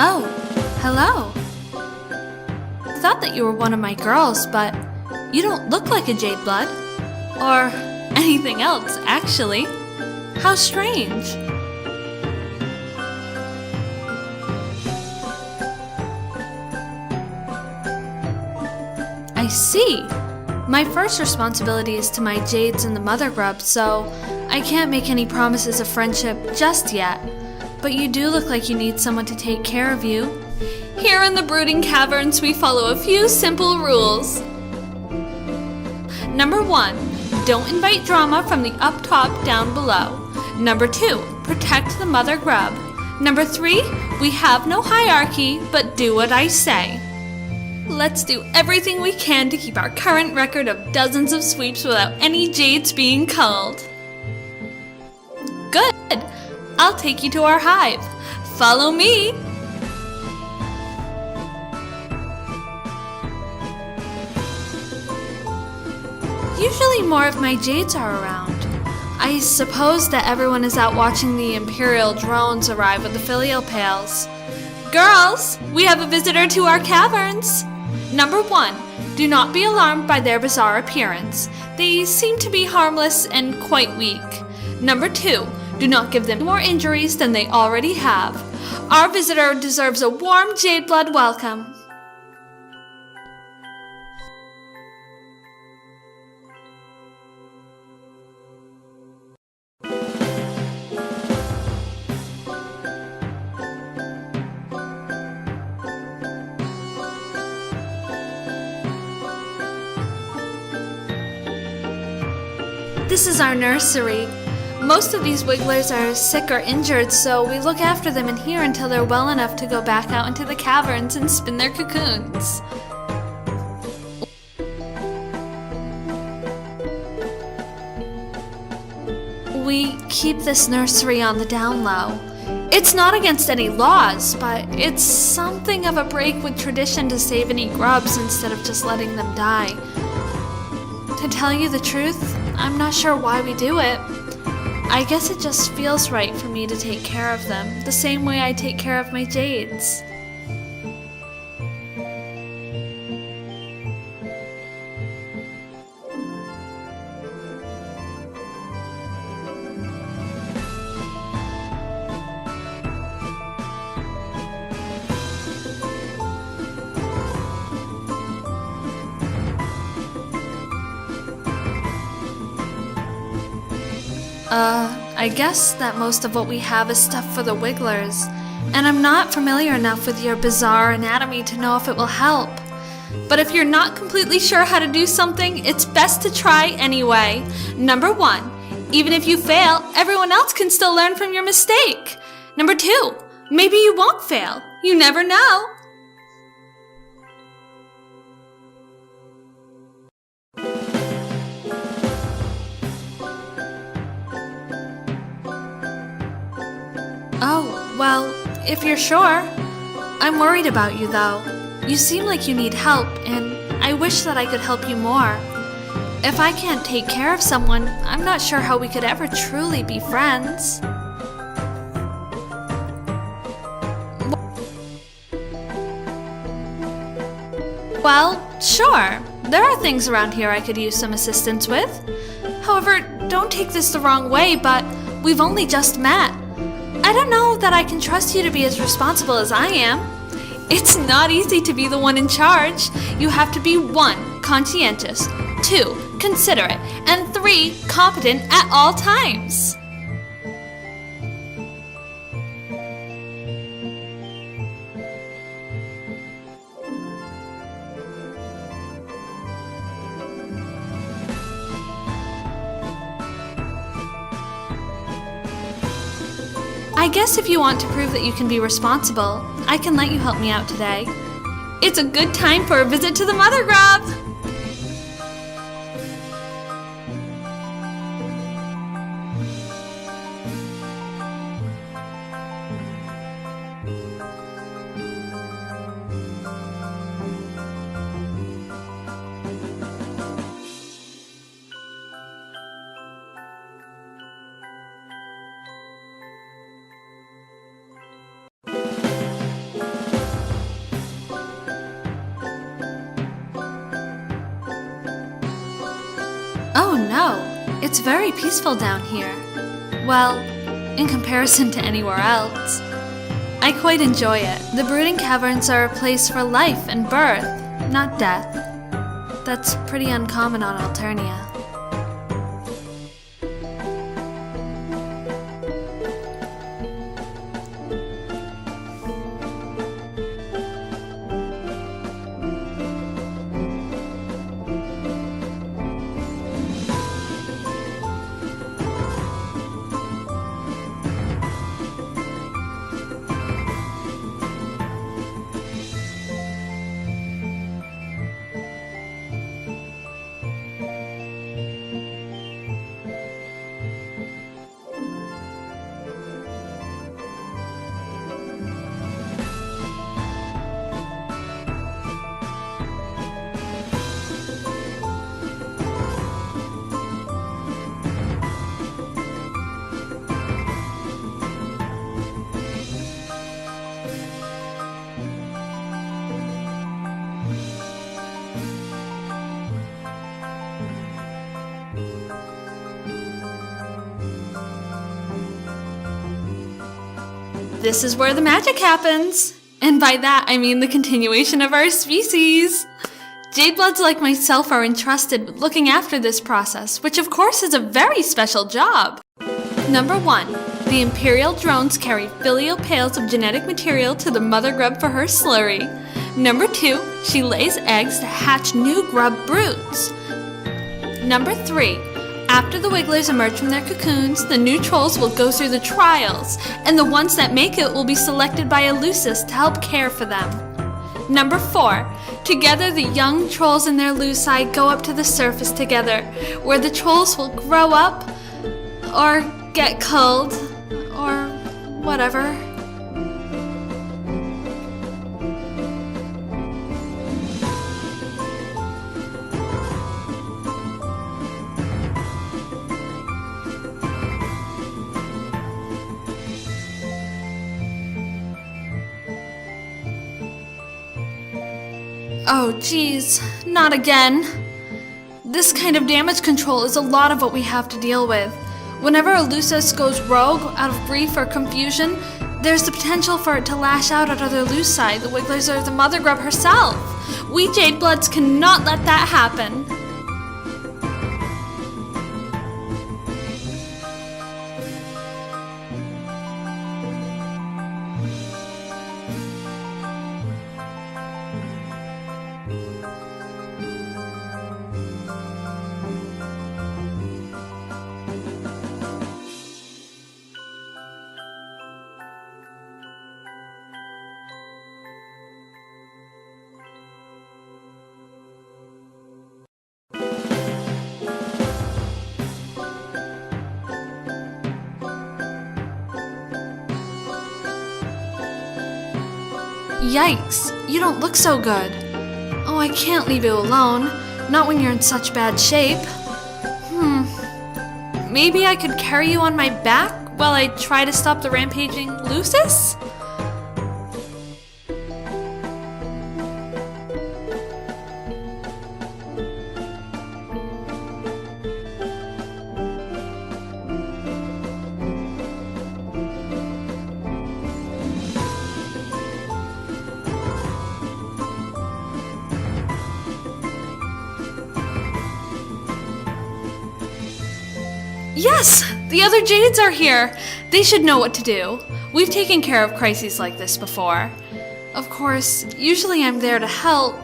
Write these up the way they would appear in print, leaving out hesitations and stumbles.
Oh, hello. I thought that you were one of my girls, but you don't look like a Jade Blood. Or anything else, actually. How strange. I see. My first responsibility is to my Jades and the Mother Grub, so I can't make any promises of friendship just yet. But you do look like you need someone to take care of you. Here in the Brooding Caverns, we follow a few simple rules. Number 1, don't invite drama from the up top down below. Number 2, protect the Mother Grub. Number 3, we have no hierarchy, but do what I say. Let's do everything we can to keep our current record of dozens of sweeps without any Jades being culled. Good! I'll take you to our hive. Follow me! Usually more of my Jades are around. I suppose that everyone is out watching the Imperial drones arrive with the filial pails. Girls, we have a visitor to our caverns! Number 1, do not be alarmed by their bizarre appearance. They seem to be harmless and quite weak. Number 2, do not give them more injuries than they already have. Our visitor deserves a warm Jade Blood welcome. This is our nursery. Most of these wigglers are sick or injured, so we look after them in here until they're well enough to go back out into the caverns and spin their cocoons. We keep this nursery on the down low. It's not against any laws, but it's something of a break with tradition to save any grubs instead of just letting them die. To tell you the truth, I'm not sure why we do it. I guess it just feels right for me to take care of them, the same way I take care of my Jades. I guess that most of what we have is stuff for the wigglers, and I'm not familiar enough with your bizarre anatomy to know if it will help. But if you're not completely sure how to do something, it's best to try anyway. Number 1, even if you fail, everyone else can still learn from your mistake. Number 2, maybe you won't fail. You never know. Oh, well, if you're sure. I'm worried about you, though. You seem like you need help, and I wish that I could help you more. If I can't take care of someone, I'm not sure how we could ever truly be friends. Well, sure. There are things around here I could use some assistance with. However, don't take this the wrong way, but we've only just met. I don't know that I can trust you to be as responsible as I am. It's not easy to be the one in charge. You have to be 1, conscientious, 2, considerate, and 3, competent at all times. I guess if you want to prove that you can be responsible, I can let you help me out today. It's a good time for a visit to the Mother Grub! It's very peaceful down here. Well, in comparison to anywhere else. I quite enjoy it. The brooding caverns are a place for life and birth, not death. That's pretty uncommon on Alternia. This is where the magic happens. And by that, I mean the continuation of our species. Jadebloods like myself are entrusted with looking after this process, which of course is a very special job. Number 1. The Imperial drones carry filial pails of genetic material to the mother grub for her slurry. Number 2. She lays eggs to hatch new grub broods. Number 3. After the wigglers emerge from their cocoons, the new trolls will go through the trials, and the ones that make it will be selected by Eleusis to help care for them. Number 4. Together the young trolls and their Luci go up to the surface together, where the trolls will grow up, or get culled, or whatever. Oh geez, not again. This kind of damage control is a lot of what we have to deal with. Whenever Eleusis goes rogue out of grief or confusion, there's the potential for it to lash out at other Luci, the Wigglers, or the Mother Grub herself. We Jadebloods cannot let that happen. Yikes, you don't look so good. Oh, I can't leave you alone. Not when you're in such bad shape. Maybe I could carry you on my back while I try to stop the rampaging Lucis? Yes! The other Jades are here! They should know what to do. We've taken care of crises like this before. Of course, usually I'm there to help.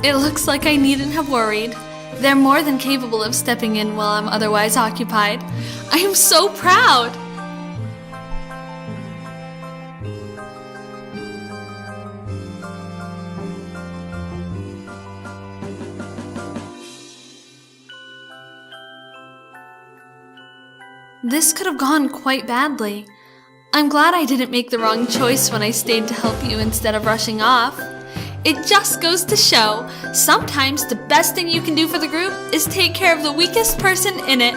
It looks like I needn't have worried. They're more than capable of stepping in while I'm otherwise occupied. I am so proud! This could have gone quite badly. I'm glad I didn't make the wrong choice when I stayed to help you instead of rushing off. It just goes to show, sometimes the best thing you can do for the group is take care of the weakest person in it.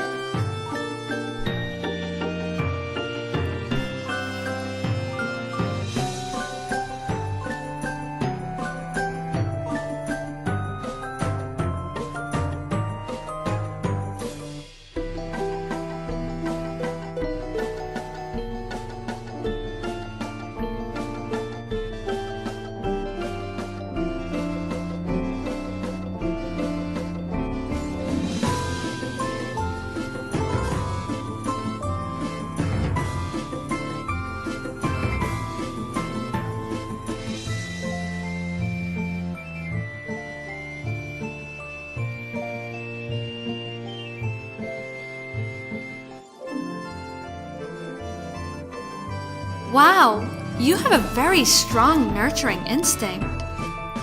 Wow, you have a very strong nurturing instinct.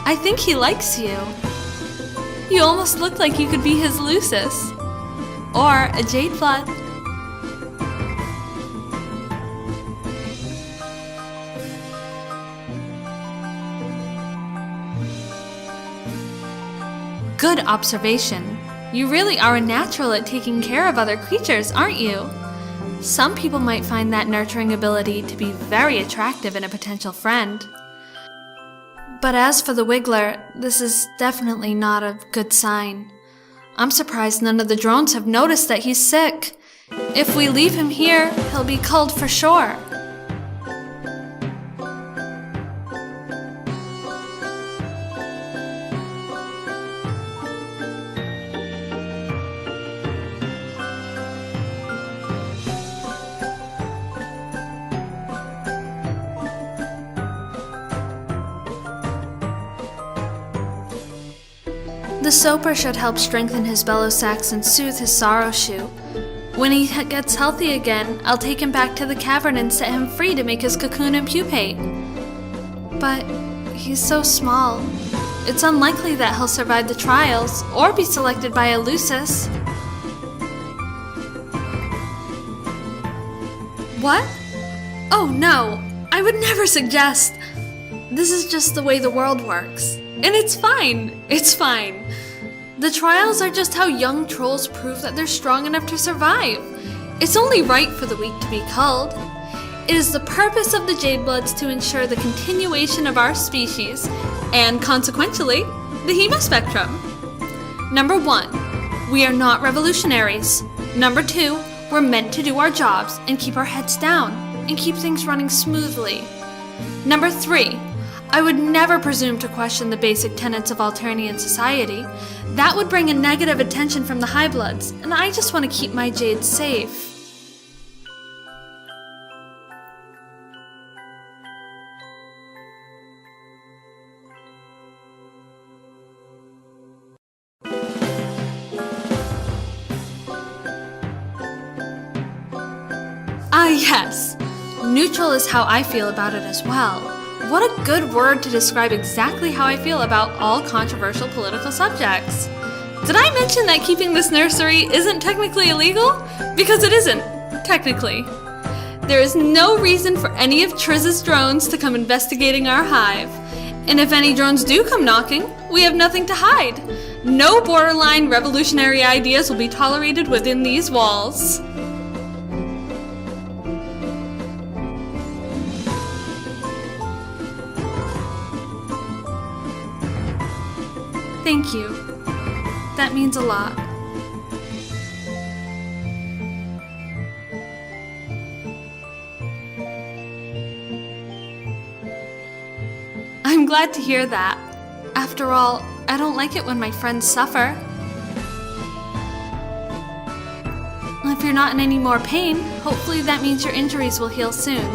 I think he likes you. You almost look like you could be his Lucis. Or a Jade Blood. Good observation. You really are a natural at taking care of other creatures, aren't you? Some people might find that nurturing ability to be very attractive in a potential friend. But as for the Wiggler, this is definitely not a good sign. I'm surprised none of the drones have noticed that he's sick. If we leave him here, he'll be culled for sure. The soaper should help strengthen his bellow sacs and soothe his sorrow shoot. When he gets healthy again, I'll take him back to the cavern and set him free to make his cocoon and pupate. But he's so small. It's unlikely that he'll survive the trials or be selected by a Lucis. What? Oh no, I would never suggest. This is just the way the world works. And it's fine. It's fine. The trials are just how young trolls prove that they're strong enough to survive. It's only right for the weak to be culled. It is the purpose of the Jade Bloods to ensure the continuation of our species, and consequentially, the hemospectrum. Number 1, we are not revolutionaries. Number 2, we're meant to do our jobs and keep our heads down and keep things running smoothly. Number 3, I would never presume to question the basic tenets of Alternian society. That would bring a negative attention from the High Bloods, and I just want to keep my Jades safe. Ah yes, neutral is how I feel about it as well. What a good word to describe exactly how I feel about all controversial political subjects. Did I mention that keeping this nursery isn't technically illegal? Because it isn't, technically. There is no reason for any of Triz's drones to come investigating our hive. And if any drones do come knocking, we have nothing to hide. No borderline revolutionary ideas will be tolerated within these walls. Thank you. That means a lot. I'm glad to hear that. After all, I don't like it when my friends suffer. If you're not in any more pain, hopefully that means your injuries will heal soon.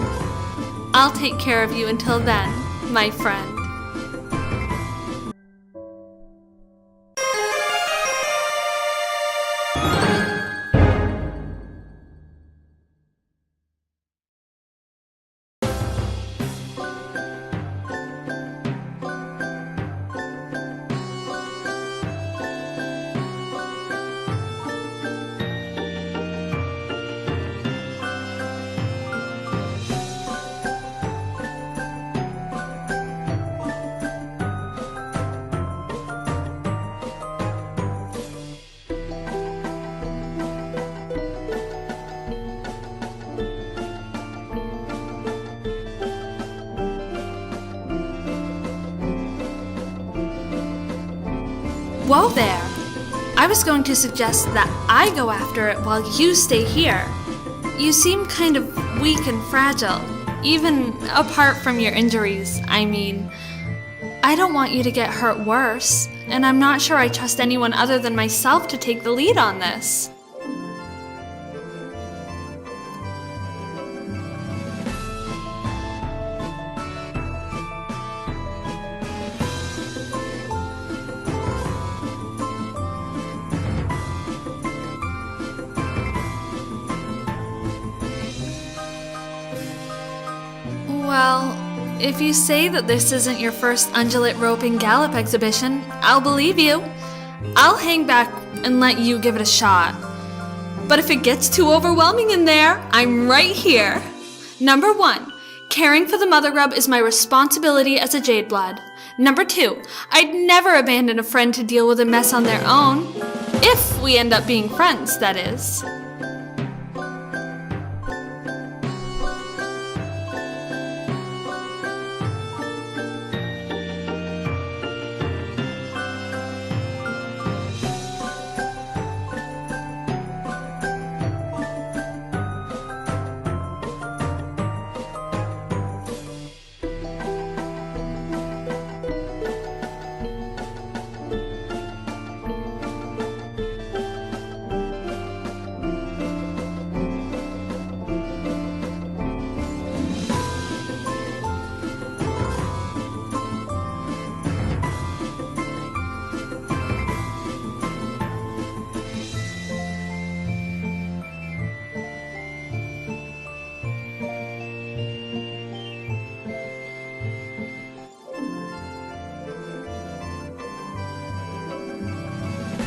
I'll take care of you until then, my friend. Whoa there! I was going to suggest that I go after it while you stay here. You seem kind of weak and fragile, even apart from your injuries, I mean. I don't want you to get hurt worse, and I'm not sure I trust anyone other than myself to take the lead on this. Well, if you say that this isn't your first undulate rope and gallop exhibition, I'll believe you. I'll hang back and let you give it a shot. But if it gets too overwhelming in there, I'm right here. Number 1, caring for the mother grub is my responsibility as a Jade Blood. Number 2, I'd never abandon a friend to deal with a mess on their own. If we end up being friends, that is.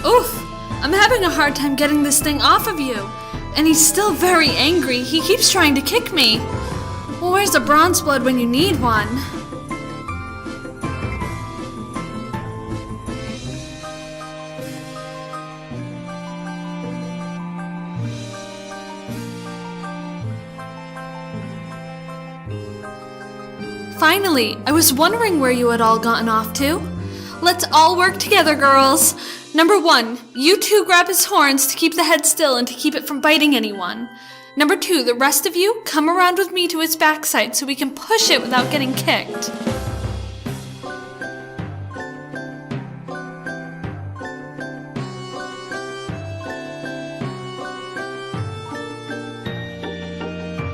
Oof! I'm having a hard time getting this thing off of you. And he's still very angry. He keeps trying to kick me. Well, where's a bronze blood when you need one? Finally! I was wondering where you had all gotten off to. Let's all work together, girls! Number 1, you two grab his horns to keep the head still and to keep it from biting anyone. Number 2, the rest of you come around with me to its backside so we can push it without getting kicked.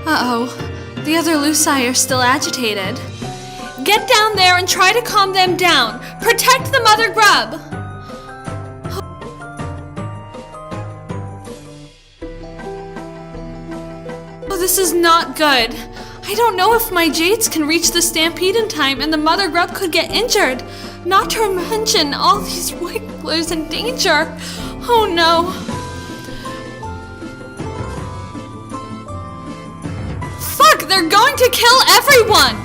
Uh-oh, the other Luci are still agitated. Get down there and try to calm them down. Protect the mother grub! Oh, this is not good. I don't know if my Jades can reach the stampede in time and the mother grub could get injured. Not to mention all these wigglers in danger. Oh no. Fuck, they're going to kill everyone!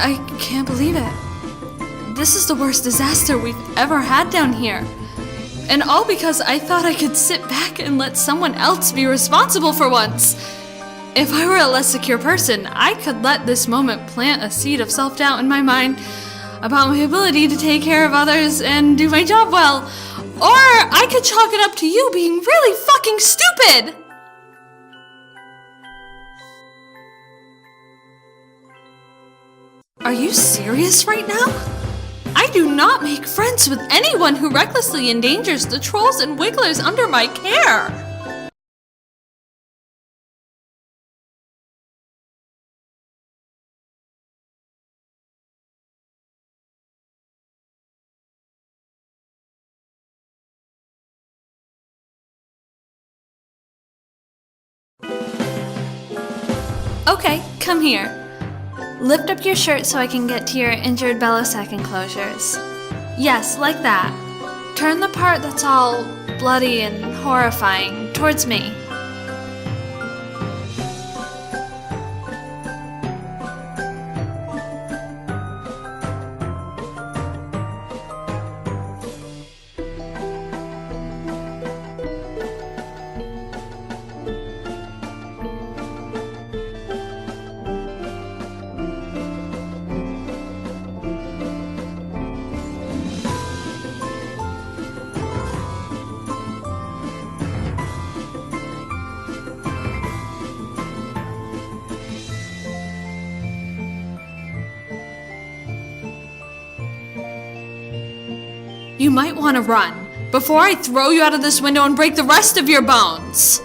I can't believe it. This is the worst disaster we've ever had down here. And all because I thought I could sit back and let someone else be responsible for once. If I were a less secure person, I could let this moment plant a seed of self-doubt in my mind about my ability to take care of others and do my job well. Or I could chalk it up to you being really fucking stupid! Are you serious right now? I do not make friends with anyone who recklessly endangers the trolls and wigglers under my care! Okay, come here. Lift up your shirt so I can get to your injured Belisec enclosures. Yes, like that. Turn the part that's all bloody and horrifying towards me. You might want to run before I throw you out of this window and break the rest of your bones.